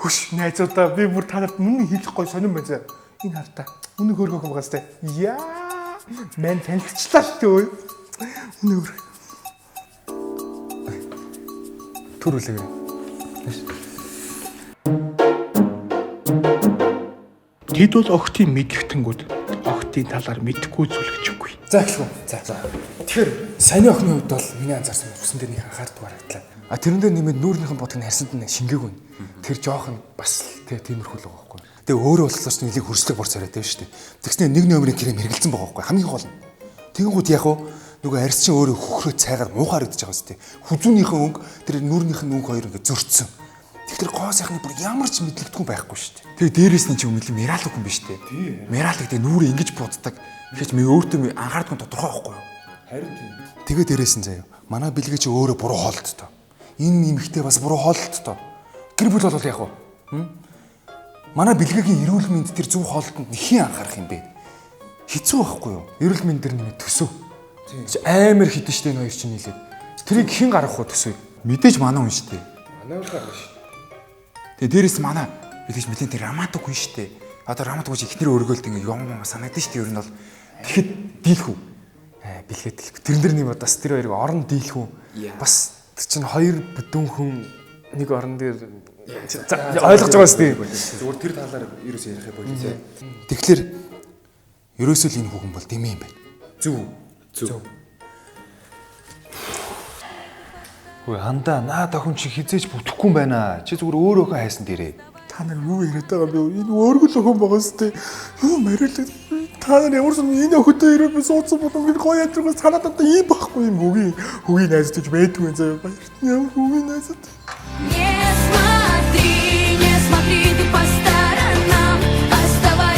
Хөш найзуудаа би бүр танарт мөн хийх гой сонирн байна. Энэ хартаа. Үнэ хөргөх юм гастай. Яа. Мэн танилцчлаа шүү дээ. Үнэ хөр. Төрүүлээ. Тэд бол огтын мэдгэтэнгүүд огтын талаар мэдэхгүй зүйл гэж үгүй. За гэх юм. За. Тэгэхээр саяны охины хувьд бол миний анзаарсан үсэн дээр нэг анхаардаг харагдлаа. А тэрэн дээр нэмээд нүүрнийхэн бодгыг харсанд нь шингээгүй. Тэр жоох нь бас тиймэрхүү л байгаа байхгүй. Тэгээ өөрөө боллоос нэлийг хөрслөг борц яриад байв шүү дээ. Тэгснээр нэг номерын крэм хэрэгэлсэн байгаа байхгүй. Хамгийн гол нь. Тэгэнгүүт яг уу нөгөө арьс чинь өөрөө хөхрөө цайгаар муухаар идэж байгаа шүү дээ. Хүзүүнийхэн өнгө тэр нүүрнийхэн өнгө хоёр ингэ зөрчсөн. Тэгэхээр гоо сайхны бүр ямар ч мэдлэгдэхгүй байхгүй шүү дээ. Тэгээ дээрээс нь ч юм нэлээ мерал хүн биш дээ. Мерал гэдэг нүрээ ингэж буддаг. Гэвч ми өөртөө анхаардгүй тодорхой байхгүй юу? Харин тийм. Тэгээ дээрээс нь заяа. Манай бэлгээ чи өөрөө буруу хоолттой. Энэ нэмэгтэй бас буруу хоолттой. Гэр бүл бол яг уу. Манай бэлгээгийн эрүүл мэнд тэр зөв хоолтонд нэхийн анхаарах юм бэ? Хэцүү байхгүй юу? Эрүүл мэнд дэр нэмэ төсөв. Амар хідэн штэ энэ хоёр чинь нийлээд. Тэрийг хэн гаргах вэ төсөв? Мэдээж манай хүн штэ. Манай хүн гаргах штэ. Тэгээ дээрээс манай бэлгэж мэдэн тэр рамадаг хүн штэ. Одоо рамадаг хүн ихнэр өргөөлт ингэ юм санагдаж штэ ер нь бол тэгэхэд дийлхүү. Бэлгээд дийлхүү. Тэрэн дээр нэм бас тэр хоёрыг орон дийлхүү. Бас чинь хоёр бүдүүн хүн нэг орон дээр ойлгож байгаа штэ. Зүгээр тэр талаар ерөөсөө ярих болов. Тэгэхээр ерөөсөө л энэ хүүхэн бол дэмий юм байна. Зөв. Хөөе хандаа наад охин чи хизээж бүтэхгүй юм байна. Чи зүгээр өөр охин хайсан дээрээ. Та нар юу яриад байгаа юм бэ? Энэ өөргөл охин байгаа сте. Юу мэрэлээ. Та нар ямарсан энэ охинтой ирээ би суудсан бодом би гоё ядрагаас санаад одоо ийм байхгүй юм хөгийн найз гэж байдгүй заяа. Ямар хөгийн найз.